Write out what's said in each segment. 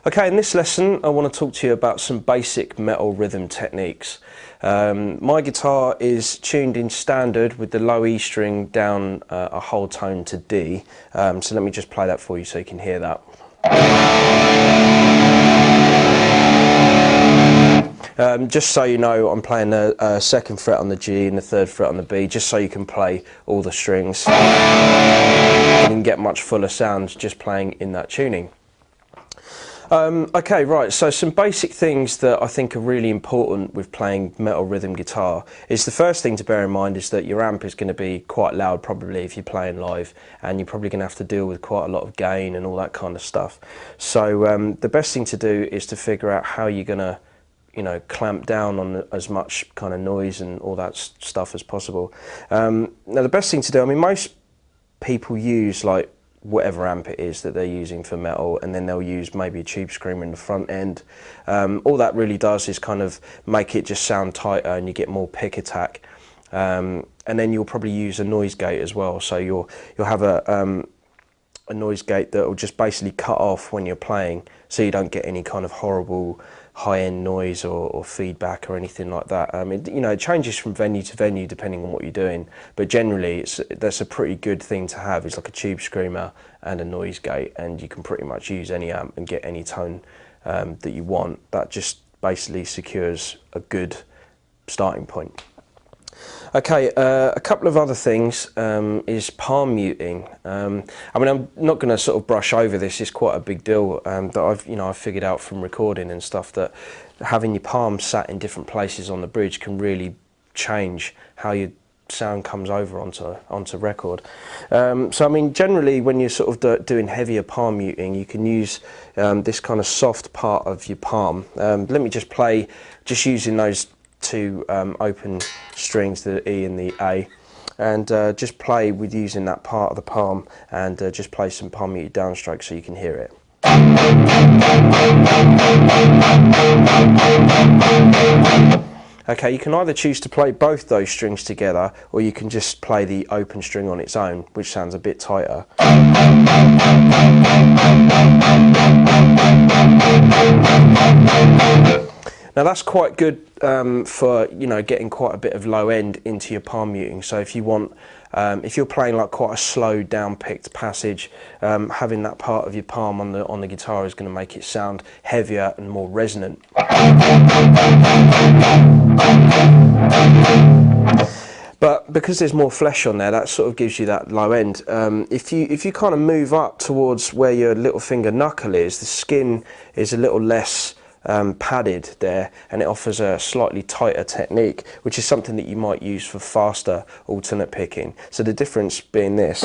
Okay, in this lesson I want to talk to you about some basic metal rhythm techniques. My guitar is tuned in standard with the low E string down a whole tone to D, so let me just play that for you so you can hear that. Just so you know, I'm playing the second fret on the G and the third fret on the B, just so you can play all the strings. You can get much fuller sound just playing in that tuning. Okay, right, so some basic things that I think are really important with playing metal rhythm guitar is the first thing to bear in mind is that your amp is going to be quite loud probably if you're playing live, and you're probably going to have to deal with quite a lot of gain and all that kind of stuff. So the best thing to do is to figure out how you're going to clamp down on as much kind of noise and all that stuff as possible. Now the best thing to do, I mean, most people use like whatever amp it is that they're using for metal, and then they'll use maybe a tube screamer in the front end. All that really does is kind of make it just sound tighter and you get more pick attack. And then you'll probably use a noise gate as well, so you'll have a noise gate that will just basically cut off when you're playing, so you don't get any kind of horrible high-end noise or feedback or anything like that. It changes from venue to venue depending on what you're doing, but generally that's a pretty good thing to have. It's like a tube screamer and a noise gate, and you can pretty much use any amp and get any tone that you want. That just basically secures a good starting point. Okay, a couple of other things is palm muting. I mean, I'm not going to sort of brush over this. It's quite a big deal that I've figured out from recording and stuff, that having your palm sat in different places on the bridge can really change how your sound comes over onto record. So I mean, generally when you're sort of doing heavier palm muting, you can use this kind of soft part of your palm. Let me just play, just using those two open strings, the E and the A, and just play with using that part of the palm, and just play some palm muted downstrokes so you can hear it. Okay, you can either choose to play both those strings together, or you can just play the open string on its own, which sounds a bit tighter. Now that's quite good for getting quite a bit of low end into your palm muting. So if you want, if you're playing like quite a slow down picked passage, having that part of your palm on the guitar is going to make it sound heavier and more resonant. But because there's more flesh on there, that sort of gives you that low end. If you kind of move up towards where your little finger knuckle is, the skin is a little less padded there, and it offers a slightly tighter technique, which is something that you might use for faster alternate picking. So the difference being this.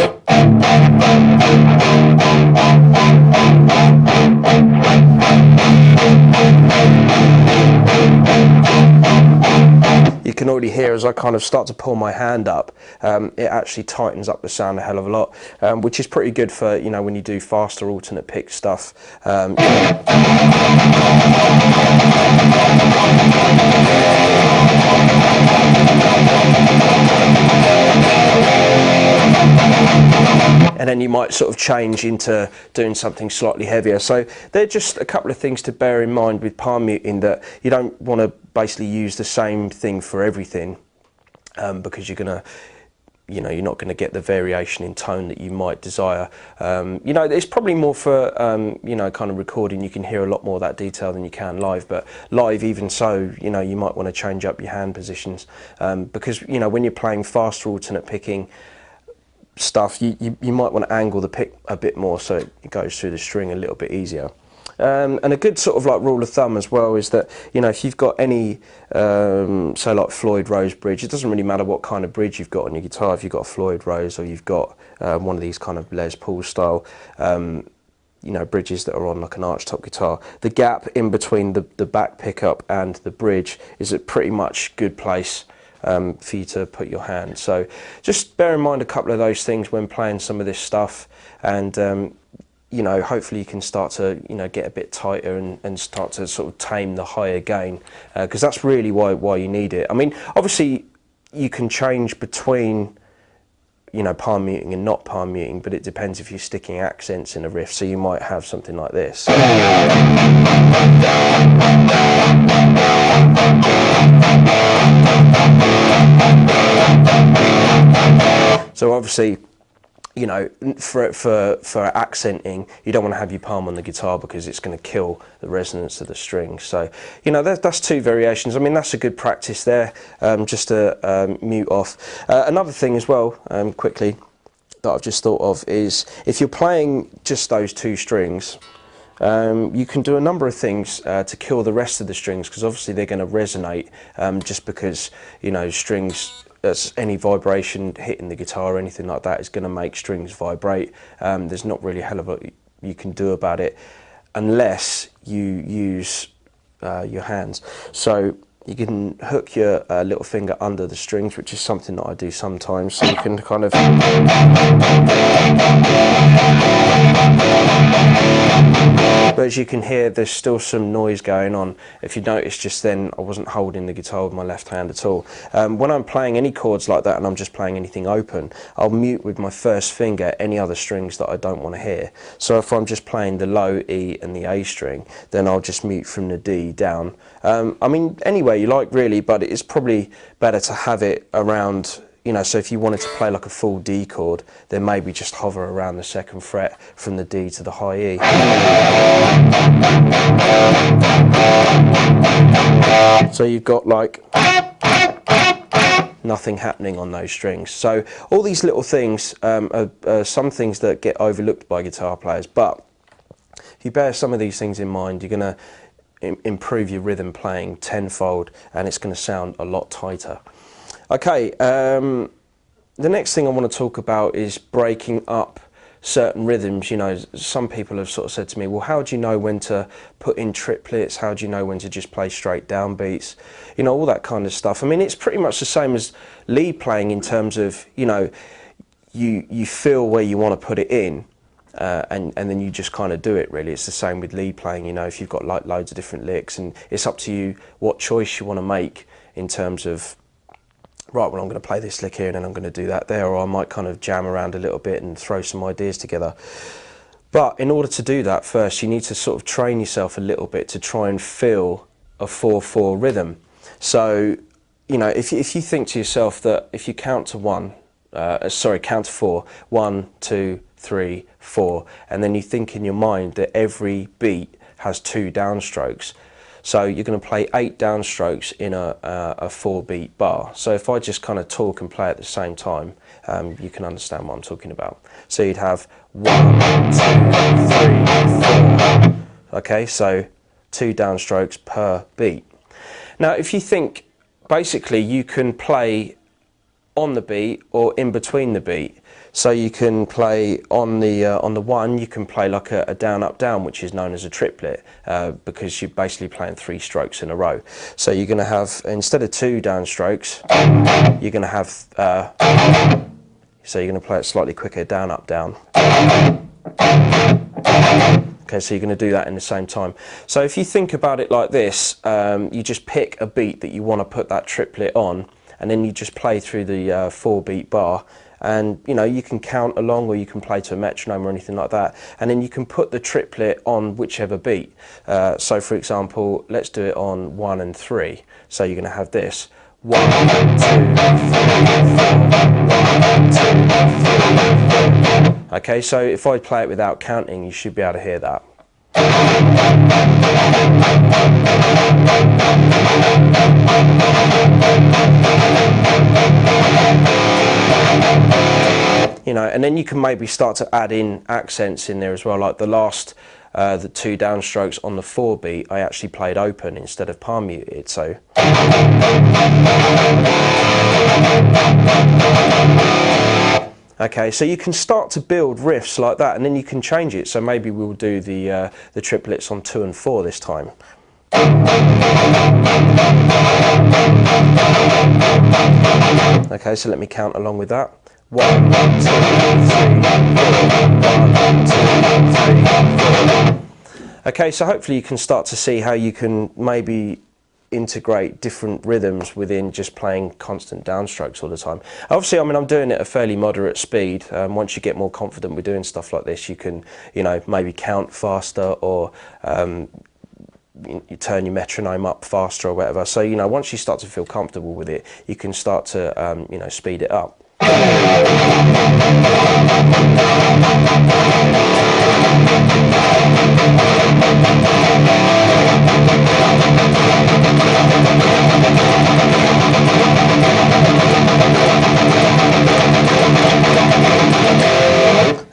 You can already hear as I kind of start to pull my hand up, it actually tightens up the sound a hell of a lot, which is pretty good for when you do faster alternate pick stuff. And then you might sort of change into doing something slightly heavier. So they're just a couple of things to bear in mind with palm muting, that you don't want to basically use the same thing for everything, because you're gonna, you're not going to get the variation in tone that you might desire. It's probably more for kind of recording. You can hear a lot more of that detail than you can live, but live, even so, you might want to change up your hand positions, because when you're playing faster alternate picking stuff, you might want to angle the pick a bit more so it goes through the string a little bit easier. And a good sort of like rule of thumb as well is that if you've got any so like Floyd Rose bridge, it doesn't really matter what kind of bridge you've got on your guitar. If you've got a Floyd Rose, or you've got one of these kind of Les Paul style bridges that are on like an archtop guitar, the gap in between the back pickup and the bridge is a pretty much good place for you to put your hand. So just bear in mind a couple of those things when playing some of this stuff, and hopefully you can start to get a bit tighter and start to sort of tame the higher gain, because that's really why you need it. I mean, obviously you can change between you know, palm muting and not palm muting, but it depends if you're sticking accents in a riff. So you might have something like this. So obviously, you know, for accenting, you don't want to have your palm on the guitar because it's going to kill the resonance of the strings. So, you know, that's two variations. I mean, that's a good practice there, just to mute off. Another thing as well, quickly, that I've just thought of is if you're playing just those two strings, you can do a number of things to kill the rest of the strings, because obviously they're going to resonate, just because, you know, strings, any vibration hitting the guitar or anything like that is going to make strings vibrate. There's not really a hell of a lot you can do about it unless you use your hands. So you can hook your little finger under the strings, which is something that I do sometimes, so you can kind of but as you can hear, there's still some noise going on. If you notice just then, I wasn't holding the guitar with my left hand at all. When I'm playing any chords like that and I'm just playing anything open, I'll mute with my first finger any other strings that I don't want to hear. So if I'm just playing the low E and the A string, then I'll just mute from the D down. I mean, anyway you like really, but it's probably better to have it around, you know, so if you wanted to play like a full D chord, then maybe just hover around the second fret from the D to the high E. So you've got like nothing happening on those strings. So all these little things are some things that get overlooked by guitar players, but if you bear some of these things in mind, you're going to improve your rhythm playing tenfold, and it's going to sound a lot tighter. Okay, the next thing I want to talk about is breaking up certain rhythms. You know, some people have sort of said to me, well, how do you know when to put in triplets? How do you know when to just play straight downbeats? You know, all that kind of stuff. I mean, it's pretty much the same as lead playing in terms of, you know, you feel where you want to put it in. And then you just kind of do it, really. It's the same with lead playing, you know, if you've got like loads of different licks, and it's up to you what choice you want to make in terms of, right, well, I'm going to play this lick here and then I'm going to do that there, or I might kind of jam around a little bit and throw some ideas together. But in order to do that, first you need to sort of train yourself a little bit to try and feel a 4/4 rhythm. So, you know, if you think to yourself that if you count to count to 4, 1, 2, 3, 4, and then you think in your mind that every beat has 2 downstrokes. So you're going to play 8 downstrokes in a 4-beat bar. So if I just kind of talk and play at the same time, you can understand what I'm talking about. So you'd have 1, 2, 3, 4. Okay, so 2 downstrokes per beat. Now, if you think, basically, you can play on the beat or in between the beat. So you can play on the 1, you can play like a down up down, which is known as a triplet, because you're basically playing 3 strokes in a row. So you're going to have, instead of 2 downstrokes, you're going to have so you're going to play it slightly quicker, down up down. Okay, so you're going to do that in the same time. So if you think about it like this, you just pick a beat that you want to put that triplet on, and then you just play through the 4-beat bar. And, you know, you can count along, or you can play to a metronome or anything like that. And then you can put the triplet on whichever beat. So, for example, let's do it on 1 and 3. So you're going to have this. 1, 2, 3, 4, 1, 2, 3, 4. Okay, so if I play it without counting, you should be able to hear that. You know, and then you can maybe start to add in accents in there as well, like the last the 2 downstrokes on the 4-beat I actually played open instead of palm muted. So okay, so you can start to build riffs like that, and then you can change it. So maybe we'll do the triplets on 2 and 4 this time. Okay, so let me count along with that. 1, 2, 3, 4. 1, 2, 3, 4. Okay, so hopefully you can start to see how you can maybe integrate different rhythms within just playing constant downstrokes all the time. Obviously, I mean, I'm doing it at a fairly moderate speed. Once you get more confident with doing stuff like this, you can, you know, maybe count faster, or you turn your metronome up faster or whatever. So, you know, once you start to feel comfortable with it, you can start to, you know, speed it up.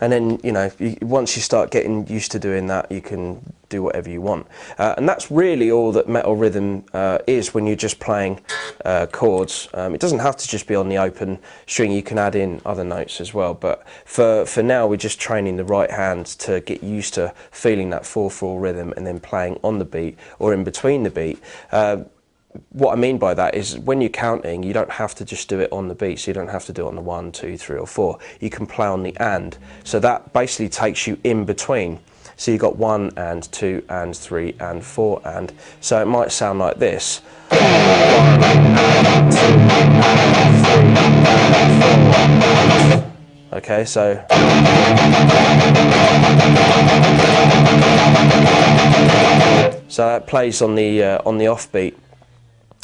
And then, you know, once you start getting used to doing that, you can do whatever you want. And that's really all that metal rhythm is when you're just playing chords. It doesn't have to just be on the open string. You can add in other notes as well. But for now, we're just training the right hand to get used to feeling that 4/4 rhythm and then playing on the beat or in between the beat. What I mean by that is when you're counting, you don't have to just do it on the beat, so you don't have to do it on the 1, 2, 3 or 4. You can play on the and. So that basically takes you in between. So you've got 1 and 2 and 3 and 4 and. So it might sound like this. 1 and 2 and 3 and 4. Okay, so. So that plays on the offbeat.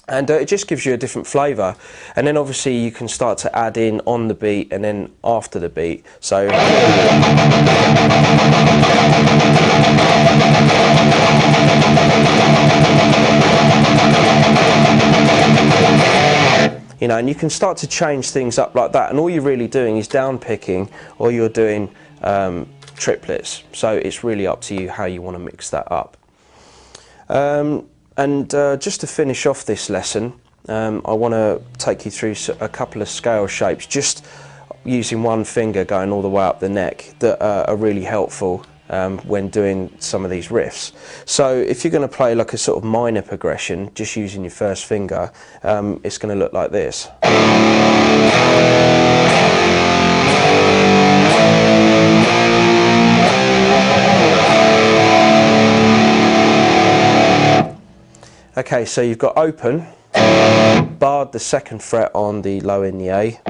And it just gives you a different flavour. And then obviously you can start to add in on the beat and then after the beat. So you know, and you can start to change things up like that. And all you're really doing is down picking, or you're doing triplets. So it's really up to you how you want to mix that up. And just to finish off this lesson, I want to take you through a couple of scale shapes, just using one finger going all the way up the neck, that are really helpful when doing some of these riffs. So if you're going to play like a sort of minor progression, just using your first finger, it's going to look like this. Okay, so you've got open, barred the 2nd fret on the low in the A,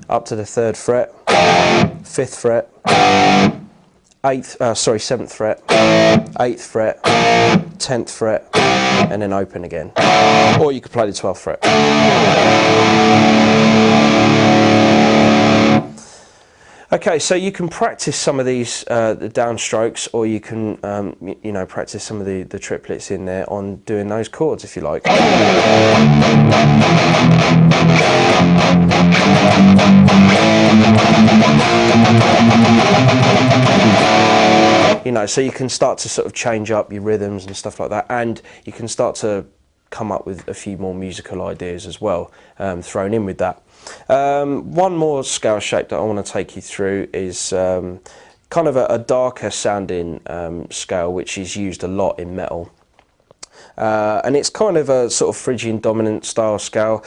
up to the 3rd fret, 5th fret, 7th fret, 8th fret, 10th fret, and then open again. Or you could play the 12th fret. Okay, so you can practice some of these the downstrokes, or you can you know, practice some of the triplets in there on doing those chords if you like. You know, so you can start to sort of change up your rhythms and stuff like that, and you can start to come up with a few more musical ideas as well thrown in with that. One more scale shape that I want to take you through is kind of a darker sounding scale, which is used a lot in metal. And it's kind of a sort of Phrygian dominant style scale,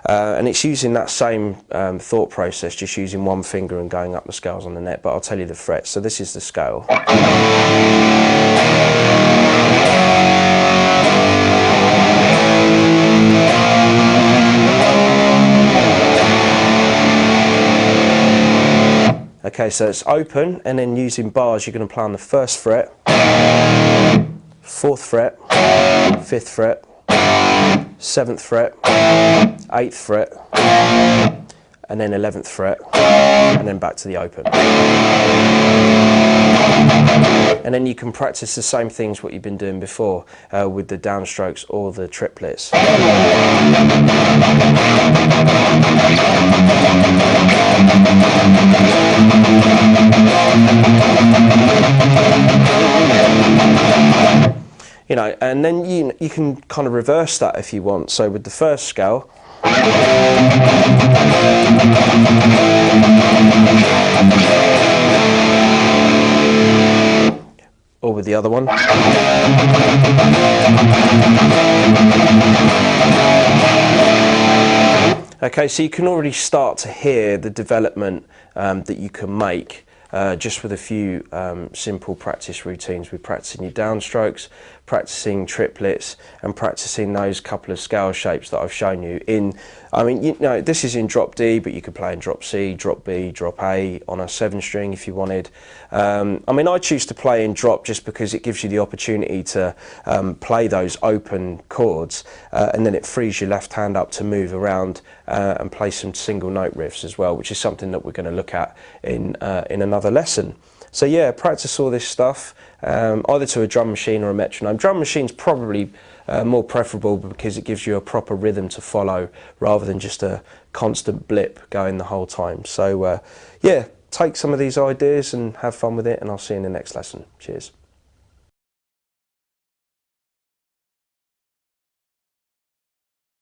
and it's using that same thought process, just using one finger and going up the scales on the neck, but I'll tell you the frets. So this is the scale. Okay, so it's open, and then using bars you're going to play on the 1st fret, 4th fret, 5th fret, 7th fret, 8th fret, and then 11th fret, and then back to the open. And then you can practice the same things what you've been doing before with the downstrokes or the triplets. You know, and then you can kind of reverse that if you want. So with the first scale, or with the other one. Okay, so you can already start to hear the development that you can make just with a few simple practice routines, with practicing your downstrokes, practicing triplets, and practicing those couple of scale shapes that I've shown you in. I mean, you know, this is in drop D, but you could play in drop C, drop B, drop A on a 7-string if you wanted. I mean, I choose to play in drop just because it gives you the opportunity to play those open chords, and then it frees your left hand up to move around and play some single note riffs as well, which is something that we're going to look at in another lesson. So yeah, practice all this stuff, either to a drum machine or a metronome. Drum machine's probably more preferable because it gives you a proper rhythm to follow rather than just a constant blip going the whole time. So yeah, take some of these ideas and have fun with it, and I'll see you in the next lesson. Cheers.